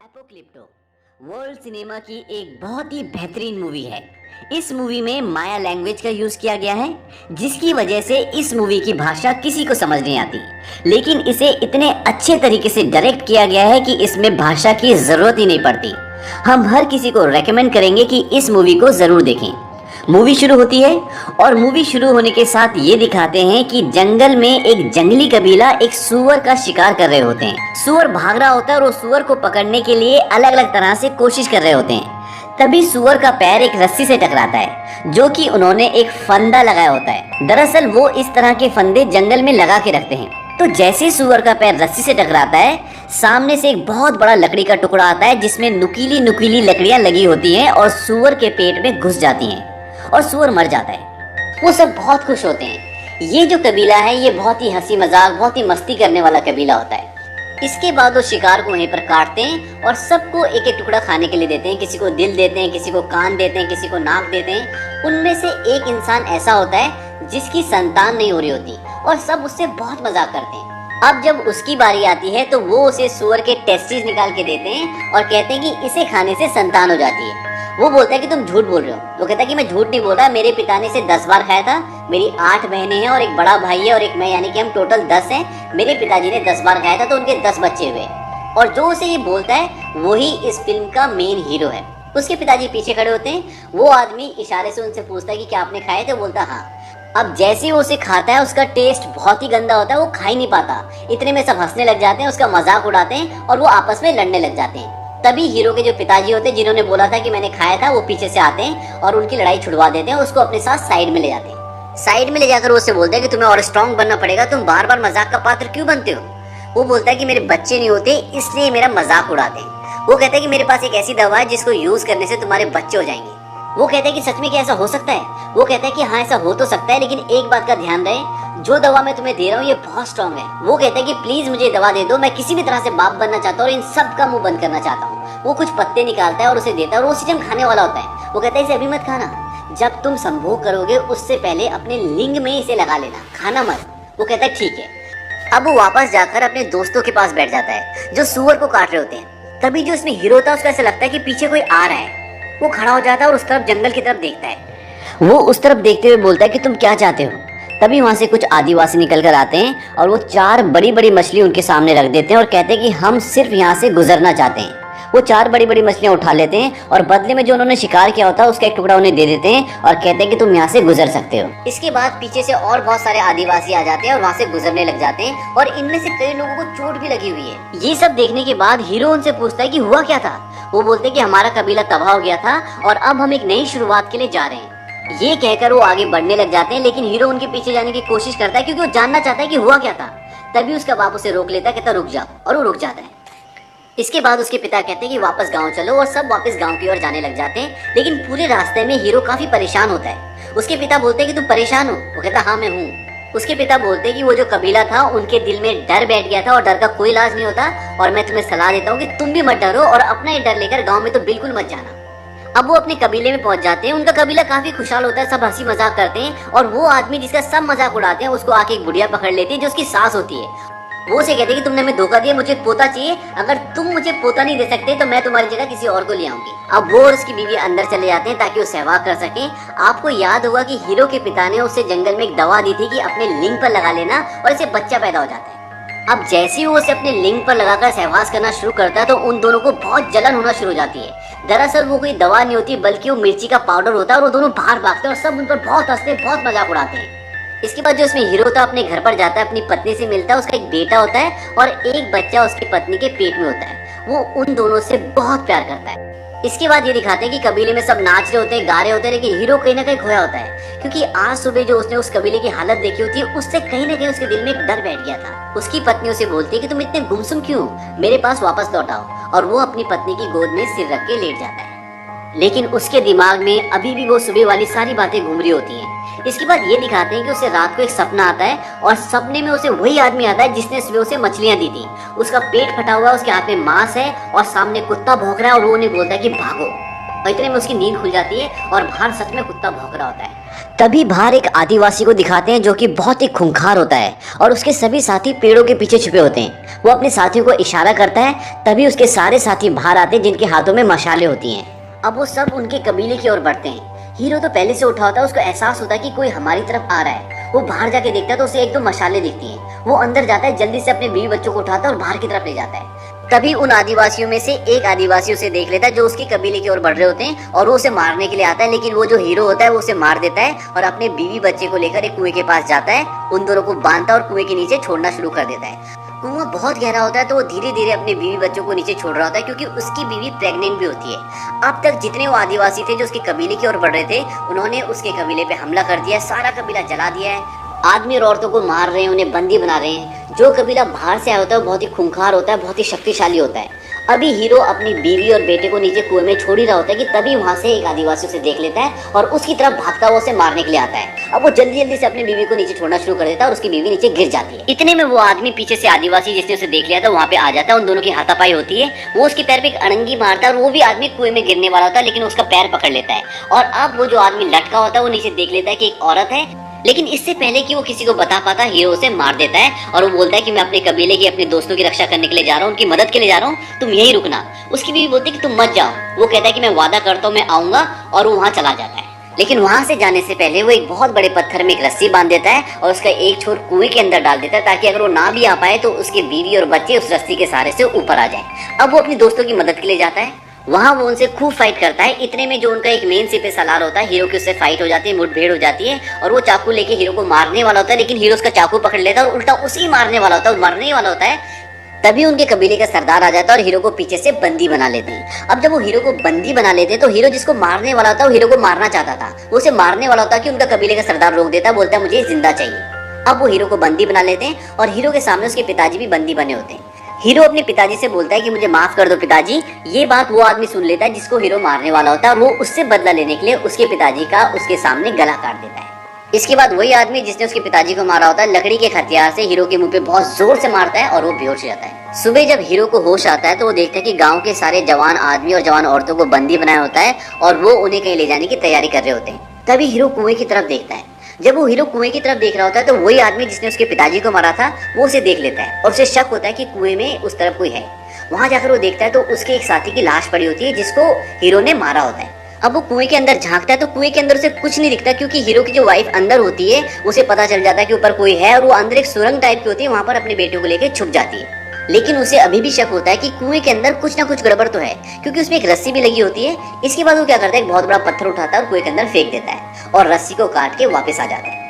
Apocalypto world cinema की एक बहुत ही बेहतरीन मूवी है। इस मूवी में माया लैंग्वेज का यूज किया गया है, जिसकी वजह से इस मूवी की भाषा किसी को समझ नहीं आती, लेकिन इसे इतने अच्छे तरीके से डायरेक्ट किया गया है कि इसमें भाषा की जरूरत ही नहीं पड़ती। हम हर किसी को रेकमेंड करेंगे कि इस मूवी को जरूर देखें। मूवी शुरू होती है और मूवी शुरू होने के साथ ये दिखाते हैं कि जंगल में एक जंगली कबीला एक सुअर का शिकार कर रहे होते हैं। सुअर भाग रहा होता है और वो सुअर को पकड़ने के लिए अलग अलग तरह से कोशिश कर रहे होते हैं। तभी सुअर का पैर एक रस्सी से टकराता है, जो कि उन्होंने एक फंदा लगाया होता है। दरअसल वो इस तरह के फंदे जंगल में लगा के रखते हैं। तो जैसे सुअर का पैर रस्सी से टकराता है, सामने से एक बहुत बड़ा लकड़ी का टुकड़ा आता है, जिसमें नुकीली नुकीली लकड़ियां लगी होती हैं और सुअर के पेट में घुस जाती हैं और सुअर मर जाता है। वो सब बहुत खुश होते हैं। ये जो कबीला है ये बहुत ही हंसी मजाक, बहुत ही मस्ती करने वाला कबीला होता है। इसके बाद वो शिकार को वहीं पर काटते हैं और सबको एक एक टुकड़ा खाने के लिए देते हैं। किसी को दिल देते हैं, किसी को कान देते हैं, किसी को नाक देते हैं। उनमें से एक इंसान ऐसा होता है जिसकी संतान नहीं हो रही होती और सब उससे बहुत मजाक करते हैं। अब जब उसकी बारी आती है तो वो उसे सुअर के टेस्टिस निकाल के देते हैं और कहते हैं कि इसे खाने से संतान हो जाती है। वो बोलता है कि तुम झूठ बोल रहे हो। वो कहता है कि मैं झूठ नहीं बोल रहा, मेरे पिता ने इसे 10 बार खाया था। मेरी 8 बहनें हैं और एक बड़ा भाई है और एक मैं, यानी कि हम टोटल 10 हैं। मेरे पिताजी ने 10 बार खाया था तो उनके 10 बच्चे हुए। और जो उसे ये बोलता है वही इस फिल्म का मेन हीरो है। उसके पिताजी पीछे खड़े होते हैं। वो आदमी इशारे से उनसे पूछता है कि क्या आपने खाए थे? बोलता हाँ। अब जैसे वो उसे खाता है उसका टेस्ट बहुत ही गंदा होता है, वो खा ही नहीं पाता। इतने में सब हंसने लग जाते हैं, उसका मजाक उड़ाते हैं और वो आपस में लड़ने लग जाते हैं। तभी हीरो के जो पिताजी होते हैं, जिन्होंने बोला था कि मैंने खाया था, वो पीछे से आते हैं और उनकी लड़ाई छुड़वा देते हैं। उसको अपने साथ साइड में ले जाते हैं। साइड में ले जाकर वो उससे बोलते हैं कि तुम्हें और स्ट्रांग बनना पड़ेगा, तुम बार बार मजाक का पात्र क्यों बनते हो? वो बोलता है कि मेरे बच्चे नहीं होते इसलिए मेरा मजाक उड़ाते हैं। वो कहता है कि मेरे पास एक ऐसी दवा है जिसको यूज करने से तुम्हारे बच्चे हो जाएंगे। वो कहते हैं कि सच में क्या ऐसा हो सकता है? वो कहता है कि हाँ ऐसा हो तो सकता है, लेकिन एक बात का ध्यान रहे, जो दवा मैं तुम्हें दे रहा हूँ ये बहुत स्ट्रांग है। वो कहता है कि प्लीज मुझे दवा दे दो, मैं किसी भी तरह से बाप बनना चाहता हूँ और इन सब का मुंह बंद करना चाहता हूँ। वो कुछ पत्ते निकालता है और उसे देता है और वो उसी टाइम खाने वाला होता है। वो कहता है इसे अभी मत खाना, जब तुम संभोग करोगे उससे पहले अपने लिंग में इसे लगा लेना, खाना मत। वो कहता है ठीक है। अब वो वापस जाकर अपने दोस्तों के पास बैठ जाता है जो सुअर को काट रहे होते हैं। तभी जो इसमें हीरो था उसको ऐसा लगता है कि पीछे कोई आ रहा है। वो खड़ा हो जाता है और उस तरफ जंगल की तरफ देखता है। वो उस तरफ देखते हुए बोलता है कि तुम क्या चाहते हो? तभी वहां से कुछ आदिवासी निकल कर आते हैं और वो 4 बड़ी बड़ी मछली उनके सामने रख देते हैं और कहते हैं कि हम सिर्फ यहाँ से गुजरना चाहते हैं। वो 4 बड़ी बड़ी मछलियां उठा लेते हैं और बदले में जो उन्होंने शिकार किया होता है उसका एक टुकड़ा उन्हें दे देते हैं और कहते हैं कि तुम यहाँ से गुजर सकते हो। इसके बाद पीछे से और बहुत सारे आदिवासी आ जाते हैं और वहाँ से गुजरने लग जाते हैं और इनमें से कई लोगों को चोट भी लगी हुई है। ये सब देखने के बाद हीरो उनसे पूछता है कि हुआ क्या था? वो बोलते हैं कि हमारा कबीला तबाह हो गया था और अब हम एक नई शुरुआत के लिए जा रहे हैं। ये कहकर वो आगे बढ़ने लग जाते हैं, लेकिन हीरो उनके पीछे जाने की कोशिश करता है क्योंकि वो जानना चाहता है कि हुआ क्या था। तभी उसका बाप उसे रोक लेता है, कहता रुक जाओ, और वो रुक जाता है। इसके बाद उसके पिता कहते हैं कि वापस गांव चलो और सब वापस गांव की ओर जाने लग जाते हैं। लेकिन पूरे रास्ते में हीरो काफी परेशान होता है। उसके पिता बोलते हैं कि तुम परेशान हो? वो कहता हाँ मैं हूँ। उसके पिता बोलते हैं कि वो जो कबीला था उनके दिल में डर बैठ गया था और डर का कोई इलाज नहीं होता, और मैं तुम्हें सलाह देता हूँ कि तुम भी मत डरो और अपना ये डर लेकर गाँव में तो बिल्कुल मत जाना। अब वो अपने कबीले में पहुंच जाते हैं। उनका कबीला काफी खुशहाल होता है, सब हंसी मजाक करते हैं और वो आदमी जिसका सब मजाक उड़ाते हैं उसको आके एक बुढ़िया पकड़ लेती है जो उसकी सास होती है। वो उसे कहते हैं कि तुमने हमें धोखा दिया, मुझे पोता चाहिए, अगर तुम मुझे पोता नहीं दे सकते तो मैं तुम्हारी जगह किसी और को ले आऊंगी। अब वो और उसकी बीवी अंदर चले जाते हैं ताकि वो सहवाग कर सके। आपको याद होगा कि हीरो के पिता ने उसे जंगल में एक दवा दी थी कि अपने लिंग पर लगा लेना और इसे बच्चा पैदा हो जाता है। अब जैसे ही वो उसे अपने लिंग पर लगाकर सहवास करना शुरू करता है तो उन दोनों को बहुत जलन होना शुरू हो जाती है। दरअसल वो कोई दवा नहीं होती बल्कि वो मिर्ची का पाउडर होता है और वो दोनों बाहर भागते हैं और सब उन पर बहुत हंसते हैं, बहुत मजाक उड़ाते हैं। इसके बाद जो इसमें हीरो था अपने घर पर जाता है, अपनी पत्नी से मिलता है। उसका एक बेटा होता है और एक बच्चा उसकी पत्नी के पेट में होता है। वो उन दोनों से बहुत प्यार करता है। इसके बाद ये दिखाते हैं कि कबीले में सब नाच रहे होते हैं, गा रहे होते हैं, लेकिन हीरो कहीं ना कहीं खोया होता है क्योंकि आज सुबह जो उसने उस कबीले की हालत देखी होती है उससे कहीं ना कहीं उसके दिल में एक डर बैठ गया था। उसकी पत्नी उसे बोलती है कि तुम इतने गुमसुम क्यों, मेरे पास वापस लौट आओ, और वो अपनी पत्नी की गोद में सिर रख के लेट जाता है। लेकिन उसके दिमाग में अभी भी वो सुबह वाली सारी बातें घूम रही होती हैं। इसके बाद ये दिखाते हैं कि उसे रात को एक सपना आता है और सपने में उसे वही आदमी आता है जिसने सुबह उसे मछलियां दी थी। उसका पेट फटा हुआ है, उसके हाथ में मांस है और सामने कुत्ता भौंक रहा है और वो उन्हें बोलता है कि भागो। और इतने में उसकी नींद खुल जाती है और बाहर सच में कुत्ता भौंक रहा होता है। तभी बाहर एक आदिवासी को दिखाते हैं जो कि बहुत ही खूंखार होता है और उसके सभी साथी पेड़ों के पीछे छुपे होते हैं। वो अपने साथियों को इशारा करता है, तभी उसके सारे साथी बाहर आते हैं जिनके हाथों में मशालें होती हैं। अब वो सब उनके कबीले की ओर बढ़ते हैं। हीरो तो पहले से उठा होता है, उसको एहसास होता है कि कोई हमारी तरफ आ रहा है। वो बाहर जाके देखता है तो उसे एक दो मशालें दिखती हैं। वो अंदर जाता है, जल्दी से अपने बीवी बच्चों को उठाता है और बाहर की तरफ ले जाता है। तभी उन आदिवासियों में से एक आदिवासी उसे देख लेता है जो उसके कबीले की ओर बढ़ रहे होते हैं और वो उसे मारने के लिए आता है, लेकिन वो जो हीरो होता है वो उसे मार देता है और अपने बीवी बच्चे को लेकर एक कुएं के पास जाता है, उन दोनों को बांधता है और कुएं के नीचे छोड़ना शुरू कर देता है। कुआं बहुत गहरा होता है तो वो धीरे धीरे अपने बीवी बच्चों को नीचे छोड़ रहा होता है क्योंकि उसकी बीवी प्रेग्नेंट भी होती है। अब तक जितने वो आदिवासी थे जो उसके कबीले की ओर बढ़ रहे थे, उन्होंने उसके कबीले पे हमला कर दिया है, सारा कबीला जला दिया है। आदमी और औरतों को मार रहे हैं, उन्हें बंदी बना रहे हैं। जो कबीला बाहर से आया होता है वो बहुत ही खूंखार होता है, बहुत ही शक्तिशाली होता है। अभी हीरो अपनी बीवी और बेटे को नीचे कुएं में छोड़ ही रहा होता है कि तभी वहां से एक आदिवासी उसे देख लेता है और उसकी तरफ भागता हुआ उसे मारने के लिए आता है। अब वो जल्दी जल्दी से अपनी बीवी को नीचे छोड़ना शुरू कर देता है और उसकी बीवी नीचे गिर जाती है। इतने में वो आदमी पीछे से आदिवासी जिसने उसे देख लिया था वहाँ पे आ जाता है। उन दोनों की हाथापाई होती है। वो उसके पैर पे एक अड़ंगी मारता है और वो भी आदमी कुएं में गिरने वाला होता है, लेकिन उसका पैर पकड़ लेता है। और अब वो जो आदमी लटका होता है वो नीचे देख लेता है कि एक औरत है, लेकिन इससे पहले कि वो किसी को बता पाता हीरो उसे मार देता है और वो बोलता है कि मैं अपने कबीले की, अपने दोस्तों की रक्षा करने के लिए जा रहा हूँ, उनकी मदद के लिए जा रहा हूँ, तुम यहीं रुकना। उसकी बीवी बोलती है कि तुम मत जाओ। वो कहता है कि मैं वादा करता हूँ मैं आऊंगा, और वो वहाँ चला जाता है। लेकिन वहां से जाने से पहले वो एक बहुत बड़े पत्थर में एक रस्सी बांध देता है और उसका एक छोर कुएं के अंदर डाल देता है ताकि अगर वो ना भी आ पाए तो उसकी बीवी और बच्चे उस रस्सी के सहारे से ऊपर आ जाए। अब वो अपने दोस्तों की मदद के लिए जाता है। वहाँ वो उनसे खूब फाइट करता है। इतने में जो उनका एक मेन सिपे सलार होता है, हीरो की उससे फाइट हो जाती है, मुठभेड़ हो जाती है और वो चाकू लेके हीरो को मारने वाला होता है, लेकिन हीरो उसका चाकू पकड़ लेता है और उल्टा उसी मारने वाला होता है, मरने वाला होता है। तभी उनके कबीले का सरदार आ जाता है और हीरो को पीछे से बंदी बना लेते हैं। अब जब वो हीरो को बंदी बना लेते हैं तो हीरो जिसको मारने वाला होता है वो हीरो को मारना चाहता था, वो उसे मारने वाला होता है कि उनका कबीले का सरदार रोक देता है, बोलता है मुझे जिंदा चाहिए। अब वो हीरो को बंदी बना लेते हैं और हीरो के सामने उसके पिताजी भी बंदी बने होते हैं। हीरो अपने पिताजी से बोलता है कि मुझे माफ कर दो पिताजी। ये बात वो आदमी सुन लेता है जिसको हीरो मारने वाला होता है और वो उससे बदला लेने के लिए उसके पिताजी का उसके सामने गला काट देता है। इसके बाद वही आदमी जिसने उसके पिताजी को मारा होता है लकड़ी के हथियार से हीरो के मुंह पे बहुत जोर से मारता है और वो बेहोश हो जाता है। सुबह जब हीरो को होश आता है तो वो देखता है कि गांव के सारे जवान आदमी और जवान औरतों को बंदी बनाया होता है और वो उन्हें कहीं ले जाने की तैयारी कर रहे होते हैं। तभी हीरो कुएं की तरफ देखता है। जब वो हीरो कुएं की तरफ देख रहा होता है तो वही आदमी जिसने उसके पिताजी को मारा था वो उसे देख लेता है और उसे शक होता है कि कुएं में उस तरफ कोई है। वहां जाकर वो देखता है तो उसके एक साथी की लाश पड़ी होती है जिसको हीरो ने मारा होता है। अब वो कुएं के अंदर झांकता है तो कुएं के अंदर उसे कुछ नहीं दिखता क्योंकि हीरो की जो वाइफ अंदर होती है उसे पता चल जाता है कि ऊपर कोई है और वो अंदर एक सुरंग टाइप की होती है, वहां पर अपने बेटे को लेकर छुप जाती है। लेकिन उसे अभी भी शक होता है कि कुएं के अंदर कुछ ना कुछ गड़बड़ तो है क्योंकि उसमें एक रस्सी भी लगी होती है। इसके बाद वो क्या करता है, एक बहुत बड़ा पत्थर उठाता है और कुएं के अंदर फेंक देता है और रस्सी को काट के वापस आ जाता है।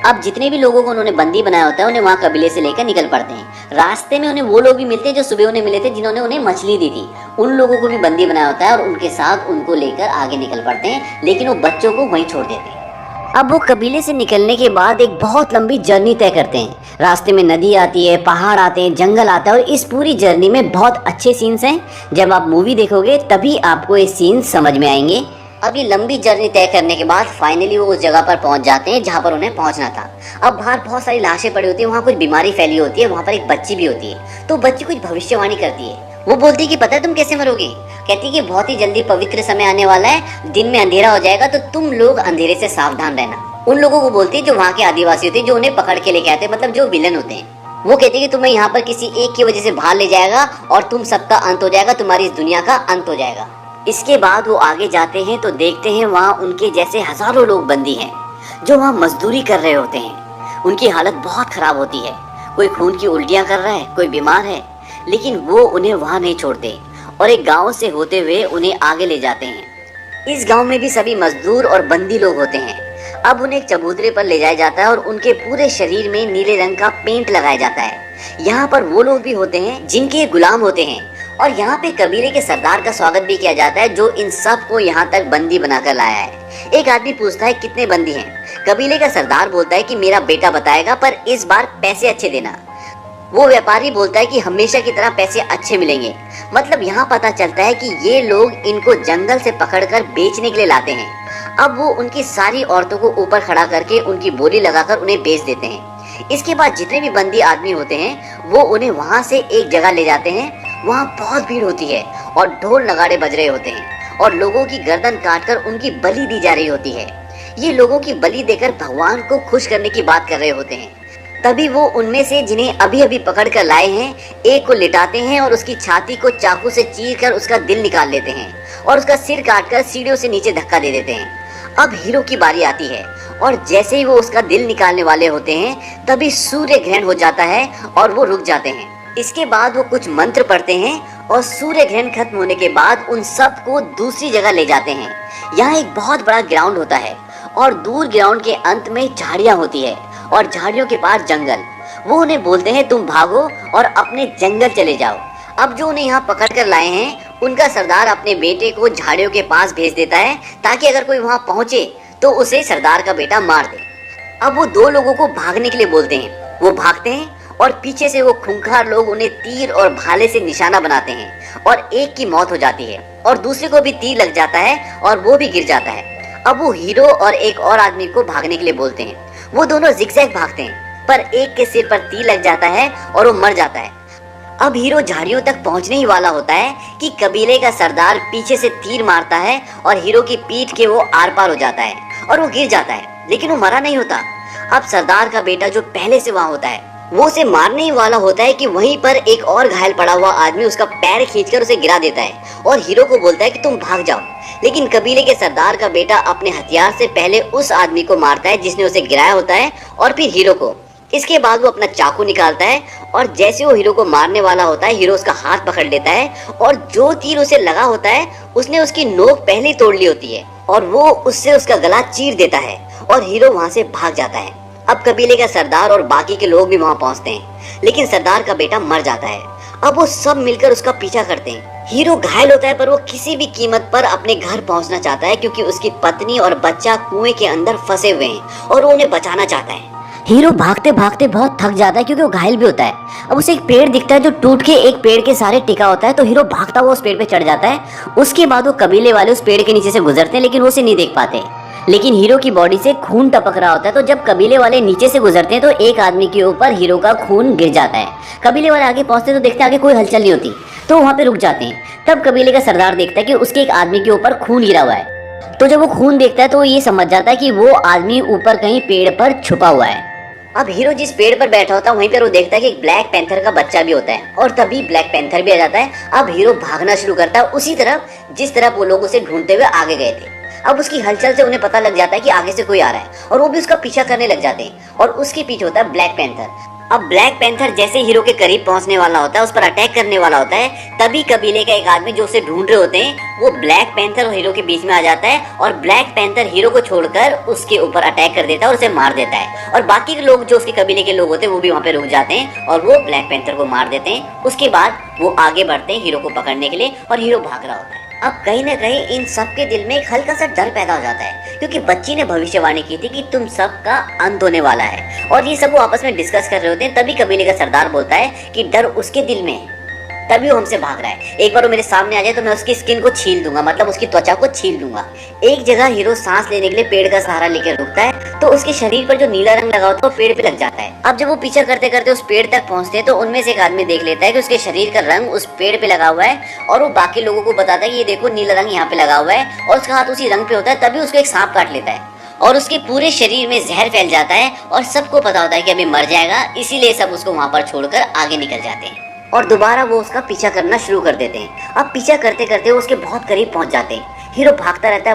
अब जितने भी लोगों को उन्होंने बंदी बनाया होता है उन्हें वहाँ कबीले से लेकर निकल पड़ते हैं। रास्ते में उन्हें वो लोग भी मिलते हैं जो सुबह उन्हें मिले थे जिन्होंने उन्हें मछली दी थी। उन लोगों को भी बंदी बनाया होता है और उनके साथ उनको लेकर आगे निकल पड़ते हैं, लेकिन वो बच्चों को वहीं छोड़ देते हैं। अब वो कबीले से निकलने के बाद एक बहुत लंबी जर्नी तय करते हैं। रास्ते में नदी आती है, पहाड़ आते हैं, जंगल आता है और इस पूरी जर्नी में बहुत अच्छे सीन्स हैं। जब आप मूवी देखोगे तभी आपको ये सीन्स समझ में आएंगे। अब ये लंबी जर्नी तय करने के बाद फाइनली वो उस जगह पर पहुंच जाते हैं जहां पर उन्हें पहुंचना था। अब बाहर बहुत सारी लाशें पड़ी होती है, वहाँ कुछ बीमारी फैली होती है, वहाँ पर एक बच्ची भी होती है। तो बच्ची कुछ भविष्यवाणी करती है। वो बोलती है कि पता है तुम कैसे मरोगे? कहती है कि बहुत ही जल्दी पवित्र समय आने वाला है, दिन में अंधेरा हो जाएगा तो तुम लोग अंधेरे से सावधान रहना। उन लोगों को बोलती है जो वहाँ के आदिवासी होते हैं, जो उन्हें पकड़ के लेके आते हैं, मतलब जो विलन होते हैं। वो कहते हैं कि तुम्हें यहाँ पर किसी एक की वजह से बाहर ले जाएगा और तुम सबका अंत हो जाएगा, तुम्हारी इस दुनिया का अंत हो जाएगा। इसके बाद वो आगे जाते हैं तो देखते हैं वहाँ उनके जैसे हजारों लोग बंदी हैं जो वहाँ मजदूरी कर रहे होते हैं। उनकी हालत बहुत खराब होती है, कोई खून की उल्टियाँ कर रहा है, कोई बीमार है, लेकिन वो उन्हें वहाँ नहीं छोड़ते और एक गांव से होते हुए उन्हें आगे ले जाते हैं। इस गांव में भी सभी मजदूर और बंदी लोग होते हैं। अब उन्हें एक चबूतरे पर ले जाया जाता है और उनके पूरे शरीर में नीले रंग का पेंट लगाया जाता है। यहाँ पर वो लोग भी होते हैं जिनके गुलाम होते हैं और यहाँ पे कबीले के सरदार का स्वागत भी किया जाता है जो इन सब को यहाँ तक बंदी बनाकर लाया है। एक आदमी पूछता है कितने बंदी हैं? कबीले का सरदार बोलता है कि मेरा बेटा बताएगा, पर इस बार पैसे अच्छे देना। वो व्यापारी बोलता है कि हमेशा की तरह पैसे अच्छे मिलेंगे। मतलब यहाँ पता चलता है कि ये लोग इनको जंगल से पकड़कर बेचने के लिए लाते हैं। अब वो उनकी सारी औरतों को ऊपर खड़ा करके उनकी बोली लगाकर उन्हें बेच देते हैं। इसके बाद जितने भी बंदी आदमी होते हैं वो उन्हें वहाँ से एक जगह ले जाते हैं। वहाँ बहुत भीड़ होती है और ढोल नगाड़े बज रहे होते हैं और लोगों की गर्दन काटकर उनकी बलि दी जा रही होती है। ये लोगों की बलि देकर भगवान को खुश करने की बात कर रहे होते हैं। तभी वो उनमें से जिन्हें अभी अभी पकड़ कर लाए हैं, एक को लिटाते हैं और उसकी छाती को चाकू से चीर कर उसका दिल निकाल लेते हैं और उसका सिर काटकर सीढ़ियों से नीचे धक्का दे देते हैं। अब हीरो की बारी आती है और जैसे ही वो उसका दिल निकालने वाले होते हैं तभी सूर्य ग्रहण हो जाता है और वो रुक जाते हैं। इसके बाद वो कुछ मंत्र पढ़ते हैं और सूर्य ग्रहण खत्म होने के बाद उन सब को दूसरी जगह ले जाते हैं। यहाँ एक बहुत बड़ा ग्राउंड होता है और दूर ग्राउंड के अंत में झाड़ियाँ होती है और झाड़ियों के पास जंगल। वो उन्हें बोलते हैं तुम भागो और अपने जंगल चले जाओ। अब जो उन्हें यहाँ पकड़ कर लाए हैं उनका सरदार अपने बेटे को झाड़ियों के पास भेज देता है ताकि अगर कोई वहाँ पहुँचे तो उसे सरदार का बेटा मार दे। अब वो दो लोगों को भागने के लिए बोलते हैं। वो भागते हैं और पीछे से वो खूंखार लोग उन्हें तीर और भाले से निशाना बनाते हैं और एक की मौत हो जाती है और दूसरे को भी तीर लग जाता है और वो भी गिर जाता है। अब वो हीरो और एक और आदमी को भागने के लिए बोलते हैं। वो दोनों जिगजैग भागते हैं पर एक के सिर पर तीर लग जाता है और वो मर जाता है। अब हीरो झाड़ियों तक पहुंचने ही वाला होता है कि कबीले का सरदार पीछे से तीर मारता है और हीरो की पीठ के वो आर पार हो जाता है और वो गिर जाता है, लेकिन वो मरा नहीं होता। अब सरदार का बेटा जो पहले से वहाँ होता है वो उसे मारने ही वाला होता है कि वहीं पर एक और घायल पड़ा हुआ आदमी उसका पैर खींचकर उसे गिरा देता है और हीरो को बोलता है कि तुम भाग जाओ। लेकिन कबीले के सरदार का बेटा अपने हथियार से पहले उस आदमी को मारता है जिसने उसे गिराया होता है और फिर हीरो को। इसके बाद वो अपना चाकू निकालता है और जैसे वो हीरो को मारने वाला होता है हीरो उसका हाथ पकड़ लेता है और जो तीर उसे लगा होता है उसने उसकी नोक पहले ही तोड़ ली होती है और वो उससे उसका गला चीर देता है और हीरो वहाँ से भाग जाता है। अब कबीले का सरदार और बाकी के लोग भी वहाँ पहुँचते हैं, लेकिन सरदार का बेटा मर जाता है। अब वो सब मिलकर उसका पीछा करते हैं। हीरो घायल होता है पर वो किसी भी कीमत पर अपने घर पहुँचना चाहता है क्योंकि उसकी पत्नी और बच्चा कुएं के अंदर फंसे हुए हैं और वो उन्हें बचाना चाहता है। हीरो भागते भागते बहुत थक जाता है क्योंकि वो घायल भी होता है। अब उसे एक पेड़ दिखता है जो टूट के एक पेड़ के सारे टिका होता है, तो हीरो भागता हुआ उस पेड़ पे चढ़ जाता है। उसके बाद वो कबीले वाले उस पेड़ के नीचे से गुजरते हैं लेकिन वो उसे नहीं देख पाते। लेकिन हीरो की बॉडी से खून टपक रहा होता है, तो जब कबीले वाले नीचे से गुजरते हैं तो एक आदमी के ऊपर हीरो का खून गिर जाता है। कबीले वाले आगे पहुंचते तो देखते आगे कोई हलचल नहीं होती, तो वहाँ पे रुक जाते हैं। तब कबीले का सरदार देखता है कि उसके एक आदमी के ऊपर खून गिरा हुआ है, तो जब वो खून देखता है तो ये समझ जाता है कि वो आदमी ऊपर कहीं पेड़ पर छुपा हुआ है। अब हीरो जिस पेड़ पर बैठा होता है वहीं पर वो देखता है कि एक ब्लैक पैंथर का बच्चा भी होता है और तभी ब्लैक पैंथर भी आ जाता है। अब हीरो भागना शुरू करता है उसी तरफ जिस तरफ वो लोग उसे ढूंढते हुए आगे गए थे। अब उसकी हलचल से उन्हें पता लग जाता है कि आगे से कोई आ रहा है और वो भी उसका पीछा करने लग जाते हैं और उसके पीछे होता है ब्लैक पैंथर। अब ब्लैक पैंथर जैसे हीरो के करीब पहुंचने वाला होता है, उस पर अटैक करने वाला होता है, तभी कबीले का एक आदमी जो उसे ढूंढ रहे होते हैं वो ब्लैक पैंथर और हीरो के बीच में आ जाता है और ब्लैक पैंथर हीरो को छोड़कर उसके ऊपर अटैक कर देता है और उसे मार देता है। और बाकी के लोग जो उसके कबीले के लोग होते हैं वो भी वहाँ पे रुक जाते हैं और वो ब्लैक पैंथर को मार देते हैं। उसके बाद वो आगे बढ़ते हैं हीरो को पकड़ने के लिए और हीरो भाग रहा होता है। अब कहीं ना कहीं इन सब के दिल में एक हल्का सा डर पैदा हो जाता है क्योंकि बच्ची ने भविष्यवाणी की थी कि तुम सब का अंत होने वाला है और ये सब वो आपस में डिस्कस कर रहे होते हैं। तभी कबीले का सरदार बोलता है कि डर उसके दिल में है, तभी वो हमसे भाग रहा है। एक बार वो मेरे सामने आ जाए तो मैं उसकी स्किन को छील दूंगा, मतलब उसकी त्वचा को छील दूंगा। एक जगह हीरो सांस लेने के लिए पेड़ का सहारा लेकर रुकता है तो उसके शरीर पर जो नीला रंग लगा होता है वो पेड़ पे लग जाता है। अब जब वो पीछा करते करते उस पेड़ तक पहुंचते हैं तो उनमें से एक आदमी देख लेता है कि उसके शरीर का रंग उस पेड़ पे लगा हुआ है और वो बाकी लोगों को बताता है कि ये देखो नीला रंग यहाँ पे लगा हुआ है और उसका हाथ उसी रंग पे होता है। तभी उसको एक सांप काट लेता है और उसके पूरे शरीर में जहर फैल जाता है और सबको पता होता है कि अभी मर जाएगा, इसीलिए सब उसको वहां पर छोड़कर आगे निकल जाते हैं और दोबारा वो उसका पीछा करना शुरू कर देते हैं। अब पीछा करते करते वो उसके बहुत करीब पहुंच जाते हैं। हीरो भागता रहता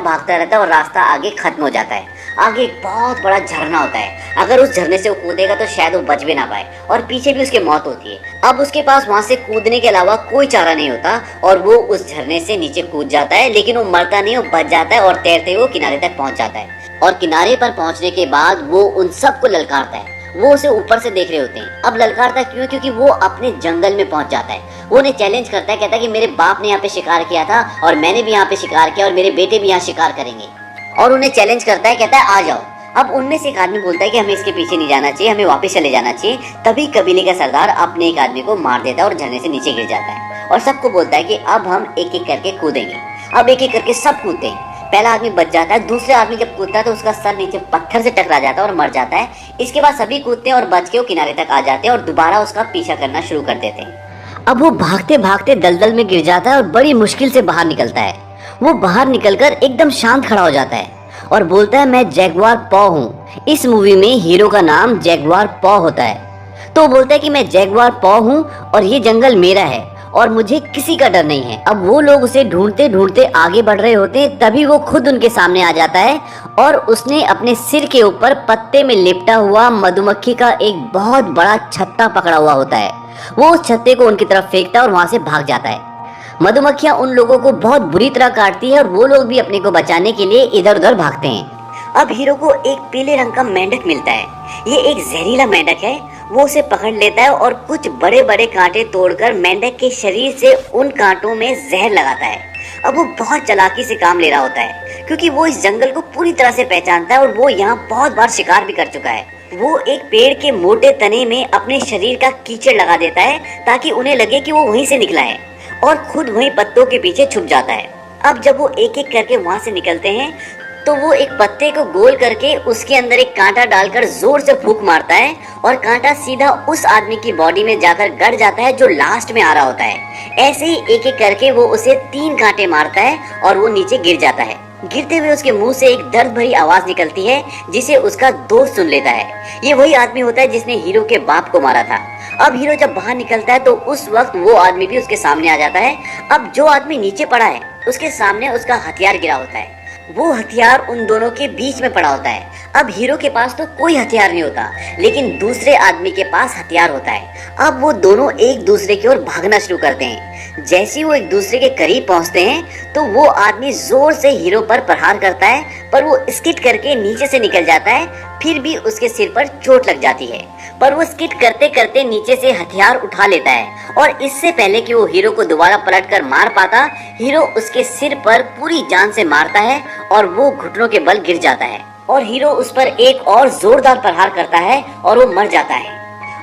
है और रास्ता आगे खत्म हो जाता है। आगे एक बहुत बड़ा झरना होता है, अगर उस झरने से वो कूदेगा तो शायद वो बच भी ना पाए और पीछे भी उसकी मौत होती है। अब उसके पास वहां से कूदने के अलावा कोई चारा नहीं होता और वो उस झरने से नीचे कूद जाता है, लेकिन वो मरता नहीं, वो बच जाता है और तैरते हुए किनारे तक पहुंच जाता है। और किनारे पर पहुंचने के बाद वो उन सबको ललकारता है। वो उसे ऊपर से देख रहे होते हैं। अब ललकारता क्यों? क्योंकि वो अपने जंगल में पहुंच जाता है। वो उन्हें चैलेंज करता है, कहता है कि मेरे बाप ने यहाँ पे शिकार किया था और मैंने भी यहाँ पे शिकार किया और मेरे बेटे भी यहाँ शिकार करेंगे, और उन्हें चैलेंज करता है, कहता है आ जाओ। अब उनमें से एक आदमी बोलता है कि हमें इसके पीछे नहीं जाना चाहिए, हमें वापस चले जाना चाहिए। तभी कबीले का सरदार अपने एक आदमी को मार देता है और झरने से नीचे गिर जाता है और सबको बोलता है कि अब हम एक एक करके कूदेंगे। अब एक एक करके सब कूदते हैं। पहला आदमी बच जाता है, दूसरा आदमी जब कूदता है तो उसका सर नीचे पत्थर से टकरा जाता है और मर जाता है। इसके बाद सभी कूदते हैं और बच के वो किनारे तक आ जाते हैं और दोबारा उसका पीछा करना शुरू कर देते हैं। अब वो भागते भागते दलदल में गिर जाता है और बड़ी मुश्किल से बाहर निकलता है वो बाहर निकलकर एकदम शांत खड़ा हो जाता है और बोलता है मैं जैगुआर पॉ हूँ। इस मूवी में हीरो का नाम जैगुआर पॉ होता है। तो वो बोलता है कि मैं जैगुआर पॉ हूँ और ये जंगल मेरा है और मुझे किसी का डर नहीं है। अब वो लोग उसे ढूंढते ढूंढते आगे बढ़ रहे होते हैं, तभी वो खुद उनके सामने आ जाता है और उसने अपने सिर के ऊपर पत्ते में लिपटा हुआ मधुमक्खी का एक बहुत बड़ा छत्ता पकड़ा हुआ होता है। वो उस छत्ते को उनकी तरफ फेंकता है और वहां से भाग जाता है। मधुमक्खियां उन लोगों को बहुत बुरी तरह काटती है और वो लोग भी अपने को बचाने के लिए इधर उधर भागते हैं। अब हीरो को एक पीले रंग का मेंढक मिलता है। ये एक जहरीला मेंढक है। वो उसे पकड़ लेता है और कुछ बड़े बड़े कांटे तोड़कर मेंढक के शरीर से उन कांटों में जहर लगाता है। अब वो बहुत चालाकी से काम ले रहा होता है क्योंकि वो इस जंगल को पूरी तरह से पहचानता है और वो यहाँ बहुत बार शिकार भी कर चुका है। वो एक पेड़ के मोटे तने में अपने शरीर का कीचड़ लगा देता है ताकि उन्हें लगे कि वो वहीं से निकला है और खुद वहीं पत्तों के पीछे छुप जाता है। अब जब वो एक एक करके वहां से निकलते हैं तो वो एक पत्ते को गोल करके उसके अंदर एक कांटा डालकर जोर से फूंक मारता है और कांटा सीधा उस आदमी की बॉडी में जाकर गड़ जाता है जो लास्ट में आ रहा होता है। ऐसे ही एक एक करके वो उसे 3 कांटे मारता है और वो नीचे गिर जाता है। गिरते हुए उसके मुंह से एक दर्द भरी आवाज निकलती है जिसे उसका दोस्त सुन लेता है। ये वही आदमी होता है जिसने हीरो के बाप को मारा था। अब हीरो जब बाहर निकलता है तो उस वक्त वो आदमी भी उसके सामने आ जाता है। अब जो आदमी नीचे पड़ा है उसके सामने उसका हथियार गिरा होता है। वो हथियार उन दोनों के बीच में पड़ा होता है। अब हीरो के पास तो कोई हथियार नहीं होता लेकिन दूसरे आदमी के पास हथियार होता है। अब वो दोनों एक दूसरे की ओर भागना शुरू करते हैं। जैसे ही वो एक दूसरे के करीब पहुंचते हैं तो वो आदमी जोर से हीरो पर प्रहार करता है पर वो स्किड करके नीचे से निकल जाता है। फिर भी उसके सिर पर चोट लग जाती है पर वो स्किड करते करते नीचे से हथियार उठा लेता है और इससे पहले कि वो हीरो को दोबारा पलट कर मार पाता, हीरो उसके सिर पर पूरी जान से मारता है और वो घुटनों के बल गिर जाता है और हीरो उस पर एक और जोरदार प्रहार करता है और वो मर जाता है।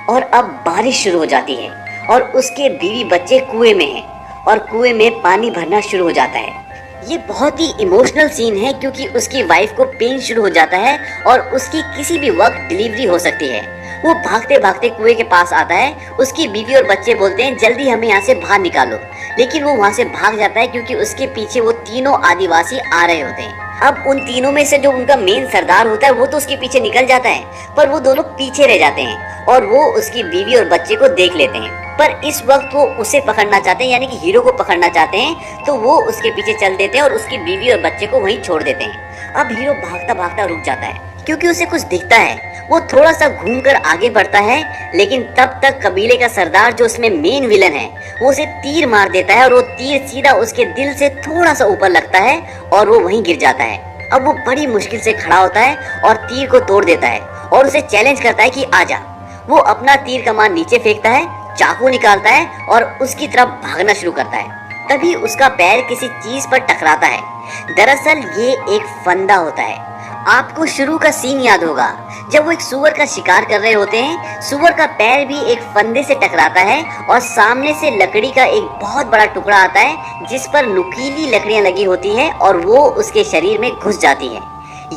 और अब बारिश शुरू हो जाती है और उसके बीवी बच्चे कुएं में हैं और कुएं में पानी भरना शुरू हो जाता है। ये बहुत ही इमोशनल सीन है क्योंकि उसकी वाइफ को पेन शुरू हो जाता है और उसकी किसी भी वक्त डिलीवरी हो सकती है। वो भागते भागते कुएं के पास आता है। उसकी बीवी और बच्चे बोलते हैं जल्दी हमें यहाँ से बाहर निकालो, लेकिन वो वहाँ से भाग जाता है क्योंकि उसके पीछे वो तीनों आदिवासी आ रहे होते हैं। अब उन तीनों में से जो उनका मेन सरदार होता है वो तो उसके पीछे निकल जाता है पर वो दोनों पीछे रह जाते हैं और वो उसकी बीवी और बच्चे को देख लेते हैं। पर इस वक्त वो उसे पकड़ना चाहते हैं यानी कि हीरो को पकड़ना चाहते हैं तो वो उसके पीछे चल देते हैं और उसकी बीवी और बच्चे को वहीं छोड़ देते हैं। अब हीरो भागता भागता रुक जाता है क्योंकि उसे कुछ दिखता है। वो थोड़ा सा घूमकर आगे बढ़ता है लेकिन तब तक कबीले का सरदार जो उसमें मेन विलन है वो उसे तीर मार देता है और वो तीर सीधा उसके दिल से थोड़ा सा ऊपर लगता है और वो वहीं गिर जाता है। अब वो बड़ी मुश्किल से खड़ा होता है और तीर को तोड़ देता है और उसे चैलेंज करता है कि आजा। वो अपना तीर कमान नीचे फेंकता है, चाकू निकालता है और उसकी तरफ भागना शुरू करता है। तभी उसका पैर किसी चीज पर टकराता है। दरअसल ये एक फंदा होता है। आपको शुरू का सीन याद होगा जब वो एक सूअर का शिकार कर रहे होते हैं। सूअर का पैर भी एक फंदे से टकराता है और सामने से लकड़ी का एक बहुत बड़ा टुकड़ा आता है जिस पर नुकीली लकड़ियां लगी होती हैं और वो उसके शरीर में घुस जाती है।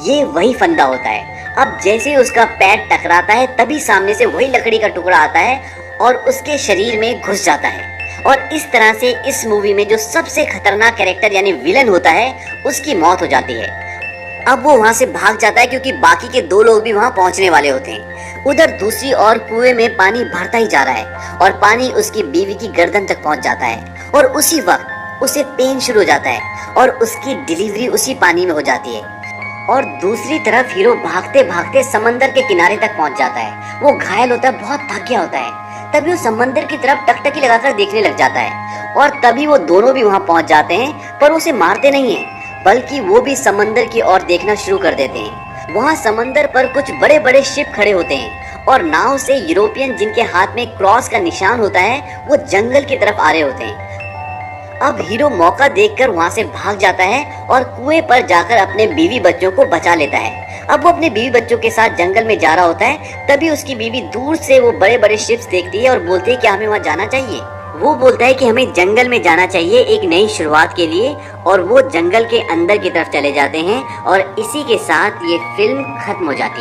ये वही फंदा होता है। अब जैसे ही उसका पैर टकराता है तभी सामने से वही लकड़ी का टुकड़ा आता है और उसके शरीर में घुस जाता है। और इस तरह से इस मूवी में जो सबसे खतरनाक कैरेक्टर यानी विलन होता है उसकी मौत हो जाती है। अब वो वहाँ से भाग जाता है क्योंकि बाकी के 2 लोग भी वहाँ पहुँचने वाले होते हैं। उधर दूसरी ओर कुएं में पानी भरता ही जा रहा है और पानी उसकी बीवी की गर्दन तक पहुँच जाता है और उसी वक्त उसे पेन शुरू हो जाता है और उसकी डिलीवरी उसी पानी में हो जाती है। और दूसरी तरफ हीरो भागते भागते समंदर के किनारे तक पहुँच जाता है। वो घायल होता है, बहुत थक गया होता है। तभी वो समंदर की तरफ टकटकी लगाकर देखने लग जाता है और तभी वो दोनों भी वहाँ पहुँच जाते हैं पर उसे मारते नहीं है बल्कि वो भी समंदर की ओर देखना शुरू कर देते हैं। वहाँ समंदर पर कुछ बड़े बड़े शिप खड़े होते हैं और नाव से यूरोपियन जिनके हाथ में क्रॉस का निशान होता है वो जंगल की तरफ आ रहे होते हैं। अब हीरो मौका देखकर वहाँ से भाग जाता है और कुएं पर जाकर अपने बीवी बच्चों को बचा लेता है। अब वो अपने बीवी बच्चों के साथ जंगल में जा रहा होता है। तभी उसकी बीवी दूर से वो बड़े बड़े शिप्स देखती है और बोलती है कि हमें वहाँ जाना चाहिए। वो बोलता है कि हमें जंगल में जाना चाहिए एक नई शुरुआत के लिए और वो जंगल के अंदर की तरफ चले जाते हैं और इसी के साथ ये फिल्म खत्म हो जाती है।